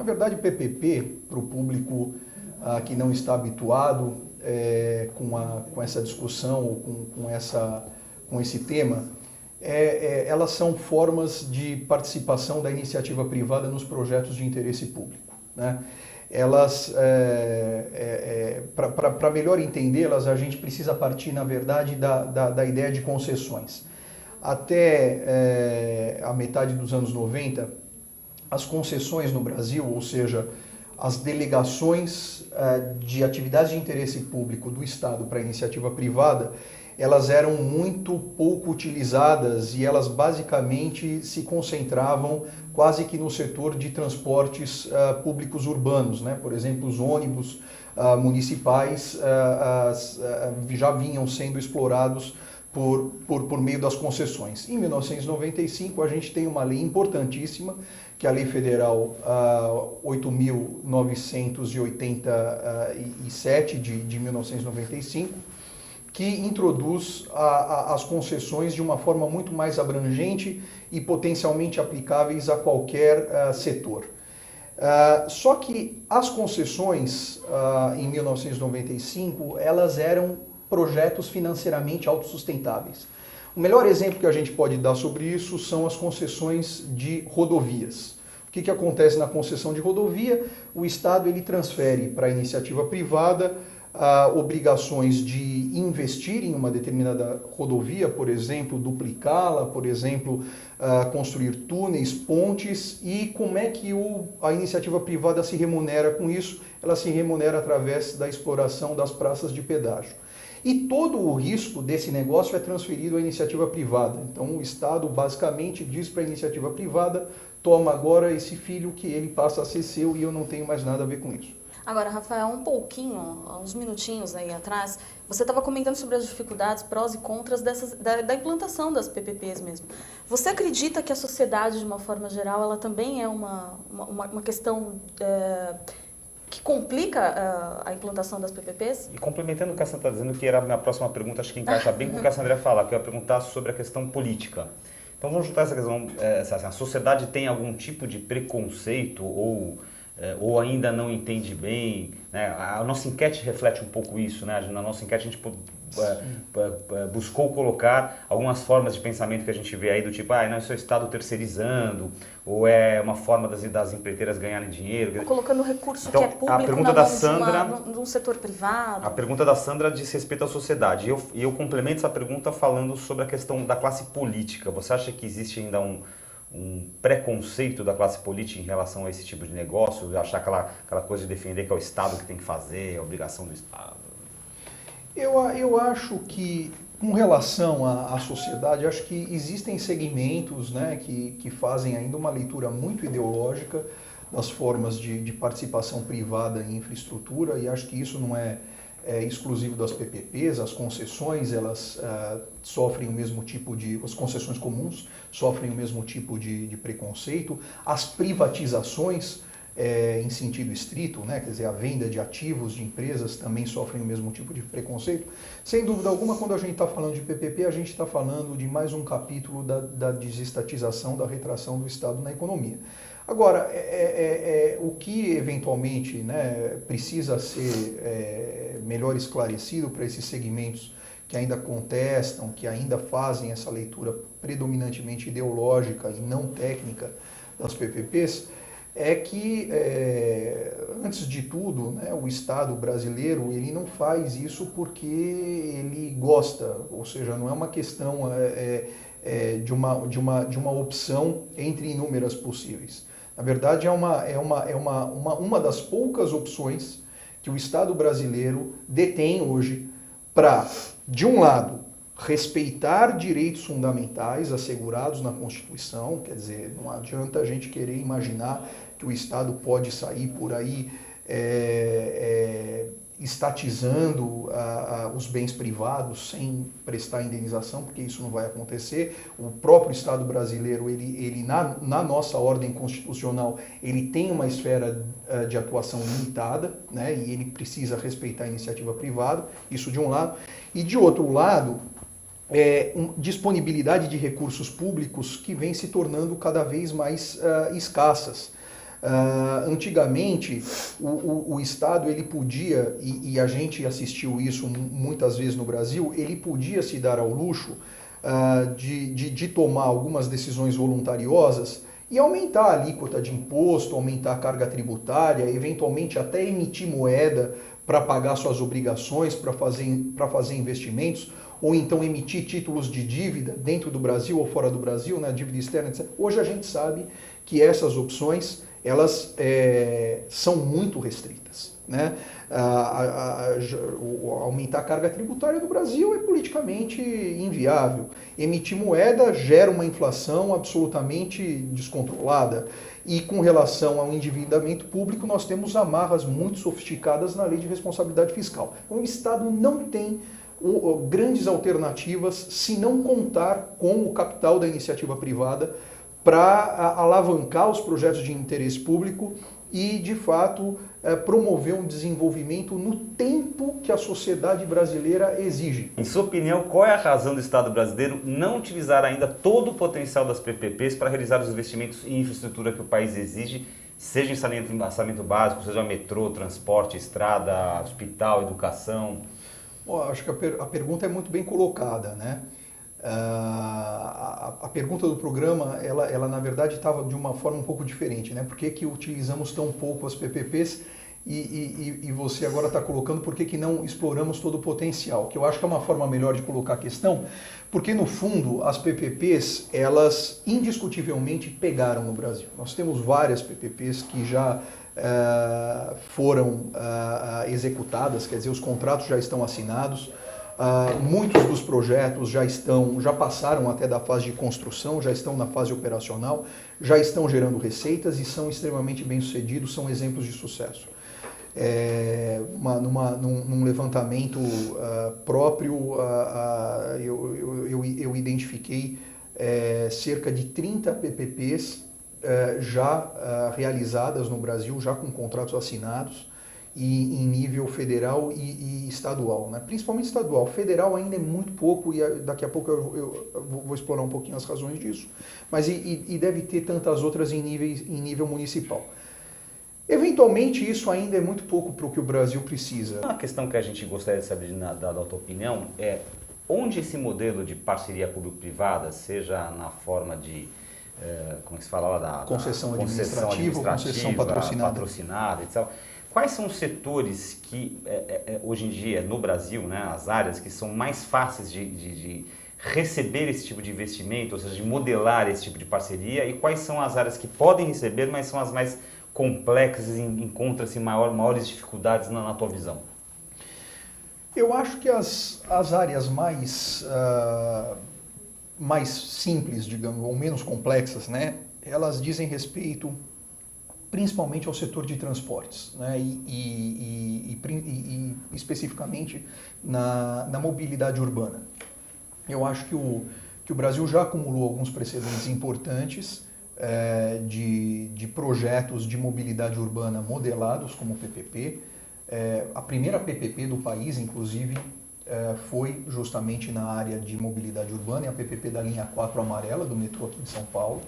verdade, o PPP, para o público que não está habituado com essa discussão ou com esse tema, elas são formas de participação da iniciativa privada nos projetos de interesse público, né? Elas, para melhor entendê-las, a gente precisa partir, na verdade, da ideia de concessões. Até a metade dos anos 90, as concessões no Brasil, ou seja, as delegações de atividades de interesse público do Estado para a iniciativa privada, elas eram muito pouco utilizadas e elas basicamente se concentravam quase que no setor de transportes públicos urbanos, né? Por exemplo, os ônibus municipais já vinham sendo explorados por meio das concessões. Em 1995, a gente tem uma lei importantíssima, que é a Lei Federal 8.987 de 1995, que introduz as concessões de uma forma muito mais abrangente e potencialmente aplicáveis a qualquer setor. Só que as concessões, em 1995, elas eram projetos financeiramente autossustentáveis. O melhor exemplo que a gente pode dar sobre isso são as concessões de rodovias. O que acontece na concessão de rodovia? O Estado ele transfere para a iniciativa privada obrigações de investir em uma determinada rodovia, por exemplo, duplicá-la, por exemplo, construir túneis, pontes, e como é que a iniciativa privada se remunera com isso? Ela se remunera através da exploração das praças de pedágio. E todo o risco desse negócio é transferido à iniciativa privada. Então o Estado basicamente diz para a iniciativa privada: toma agora esse filho que ele passa a ser seu e eu não tenho mais nada a ver com isso. Agora, Rafael, uns minutinhos aí atrás, você estava comentando sobre as dificuldades, prós e contras da implantação das PPPs mesmo. Você acredita que a sociedade, de uma forma geral, ela também é uma questão que complica a implantação das PPPs? E complementando o que a Sandra está dizendo, que era a minha próxima pergunta, acho que encaixa bem com o que a Sandra fala, que eu ia perguntar sobre a questão política. Então vamos juntar essa questão, a sociedade tem algum tipo de preconceito ou ainda não entende bem, né? A nossa enquete reflete um pouco isso, né? Na nossa enquete a gente buscou colocar algumas formas de pensamento que a gente vê aí do tipo, não, isso é o Estado terceirizando, ou é uma forma das empreiteiras ganharem dinheiro. Colocando recurso então, que é público a pergunta na da mão Sandra, de um setor privado. A pergunta da Sandra diz respeito à sociedade. E eu complemento essa pergunta falando sobre a questão da classe política. Você acha que existe ainda um preconceito da classe política em relação a esse tipo de negócio, achar aquela coisa de defender que é o Estado que tem que fazer, é a obrigação do Estado? Eu acho que, com relação à sociedade, acho que existem segmentos, né, que fazem ainda uma leitura muito ideológica das formas de participação privada em infraestrutura, e acho que isso não é exclusivo das PPPs. As concessões, elas sofrem o mesmo tipo as concessões comuns sofrem o mesmo tipo de preconceito. As privatizações, em sentido estrito, né, quer dizer, a venda de ativos de empresas também sofrem o mesmo tipo de preconceito. Sem dúvida alguma, quando a gente está falando de PPP, a gente está falando de mais um capítulo da desestatização, da retração do Estado na economia. Agora, o que eventualmente, né, precisa ser melhor esclarecido para esses segmentos que ainda contestam, que ainda fazem essa leitura predominantemente ideológica e não técnica das PPPs, é que, antes de tudo, né, o Estado brasileiro ele não faz isso porque ele gosta, ou seja, não é uma questão de uma opção entre inúmeras possíveis. Na verdade, é uma das poucas opções que o Estado brasileiro detém hoje para, de um lado, respeitar direitos fundamentais assegurados na Constituição. Quer dizer, não adianta a gente querer imaginar que o Estado pode sair por aí estatizando os bens privados sem prestar indenização, porque isso não vai acontecer. O próprio Estado brasileiro, ele na nossa ordem constitucional, ele tem uma esfera de atuação limitada, né, e ele precisa respeitar a iniciativa privada, isso de um lado. E de outro lado, disponibilidade de recursos públicos que vem se tornando cada vez mais escassas. Antigamente, o Estado ele podia, e a gente assistiu isso muitas vezes no Brasil, ele podia se dar ao luxo de tomar algumas decisões voluntariosas e aumentar a alíquota de imposto, aumentar a carga tributária, eventualmente até emitir moeda para pagar suas obrigações, para fazer investimentos, ou então emitir títulos de dívida dentro do Brasil ou fora do Brasil, né, dívida externa, etc. Hoje a gente sabe que essas opções elas são muito restritas, né? Aumentar a carga tributária do Brasil é politicamente inviável. Emitir moeda gera uma inflação absolutamente descontrolada. E com relação ao endividamento público, nós temos amarras muito sofisticadas na lei de responsabilidade fiscal. Então, o Estado não tem grandes alternativas se não contar com o capital da iniciativa privada para alavancar os projetos de interesse público e, de fato, promover um desenvolvimento no tempo que a sociedade brasileira exige. Em sua opinião, qual é a razão do Estado brasileiro não utilizar ainda todo o potencial das PPPs para realizar os investimentos em infraestrutura que o país exige, seja em saneamento básico, seja metrô, transporte, estrada, hospital, educação? Bom, acho que a pergunta é muito bem colocada, né? A pergunta do programa, ela na verdade estava de uma forma um pouco diferente, né? Por que utilizamos tão pouco as PPPs e você agora está colocando por que não exploramos todo o potencial? Que eu acho que é uma forma melhor de colocar a questão, porque no fundo as PPPs, elas indiscutivelmente pegaram no Brasil. Nós temos várias PPPs que já foram executadas, quer dizer, os contratos já estão assinados. Muitos dos projetos já passaram até da fase de construção, já estão na fase operacional, já estão gerando receitas e são extremamente bem-sucedidos, são exemplos de sucesso. Num levantamento próprio, eu identifiquei cerca de 30 PPPs já realizadas no Brasil, já com contratos assinados, em nível federal e estadual, né? Principalmente estadual. Federal ainda é muito pouco e daqui a pouco eu vou explorar um pouquinho as razões disso, mas deve ter tantas outras em nível municipal. Eventualmente isso ainda é muito pouco para o que o Brasil precisa. Uma questão que a gente gostaria de saber da tua opinião é onde esse modelo de parceria público-privada, seja na forma de como se fala lá, concessão administrativa ou concessão patrocinada, etc. Quais são os setores que, hoje em dia, no Brasil, né, as áreas que são mais fáceis de receber esse tipo de investimento, ou seja, de modelar esse tipo de parceria, e quais são as áreas que podem receber, mas são as mais complexas e encontram-se maiores dificuldades na tua visão? Eu acho que as áreas mais simples, digamos, ou menos complexas, né, elas dizem respeito principalmente ao setor de transportes, né, e especificamente na mobilidade urbana. Eu acho que o Brasil já acumulou alguns precedentes importantes de projetos de mobilidade urbana modelados como PPP. A primeira PPP do país, inclusive, foi justamente na área de mobilidade urbana, a PPP da linha 4 amarela do metrô aqui em São Paulo,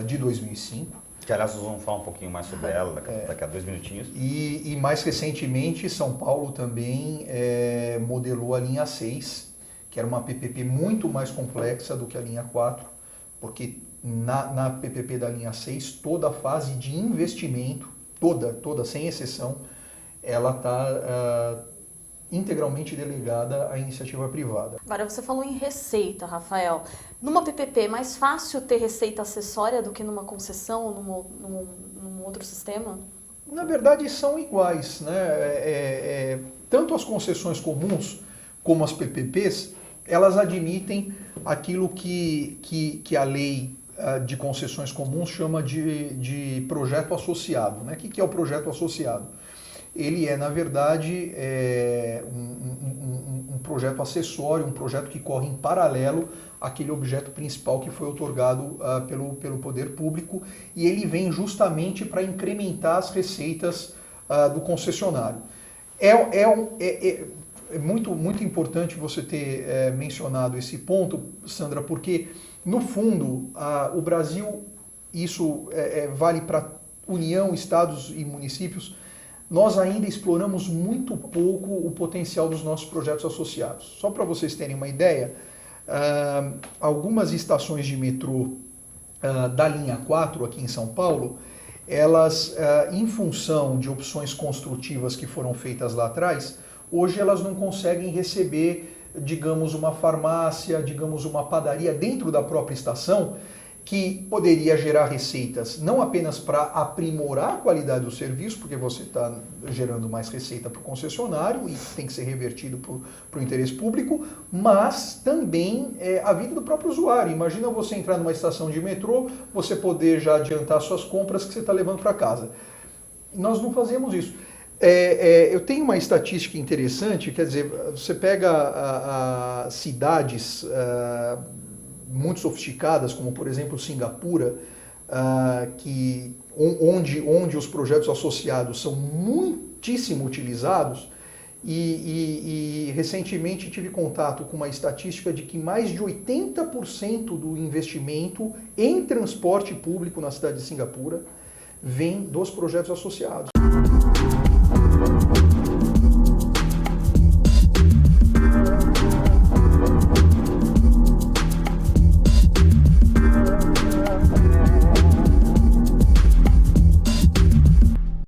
de 2005. Que, aliás, nós vamos falar um pouquinho mais sobre ela daqui a 2 minutinhos. E mais recentemente, São Paulo também modelou a linha 6, que era uma PPP muito mais complexa do que a linha 4, porque na PPP da linha 6, toda a fase de investimento, toda sem exceção, ela está integralmente delegada à iniciativa privada. Agora, você falou em receita, Rafael. Numa PPP é mais fácil ter receita acessória do que numa concessão ou num outro sistema? Na verdade, são iguais, né? Tanto as concessões comuns como as PPPs, elas admitem aquilo que a lei de concessões comuns chama de projeto associado, né? O que é o projeto associado? Ele é, na verdade, um projeto acessório, um projeto que corre em paralelo àquele objeto principal que foi outorgado pelo poder público, e ele vem justamente para incrementar as receitas do concessionário. É muito, muito importante você ter mencionado esse ponto, Sandra, porque, no fundo, o Brasil, isso vale para União, estados e municípios, nós ainda exploramos muito pouco o potencial dos nossos projetos associados. Só para vocês terem uma ideia, algumas estações de metrô da linha 4 aqui em São Paulo, elas, em função de opções construtivas que foram feitas lá atrás, hoje elas não conseguem receber, digamos, uma farmácia, digamos, uma padaria dentro da própria estação, que poderia gerar receitas não apenas para aprimorar a qualidade do serviço, porque você está gerando mais receita para o concessionário e tem que ser revertido para o interesse público, mas também a vida do próprio usuário. Imagina você entrar numa estação de metrô, você poder já adiantar suas compras que você está levando para casa. Nós não fazemos isso. Eu tenho uma estatística interessante, quer dizer, você pega cidades muito sofisticadas, como por exemplo Singapura, onde os projetos associados são muitíssimo utilizados, e recentemente tive contato com uma estatística de que mais de 80% do investimento em transporte público na cidade de Singapura vem dos projetos associados.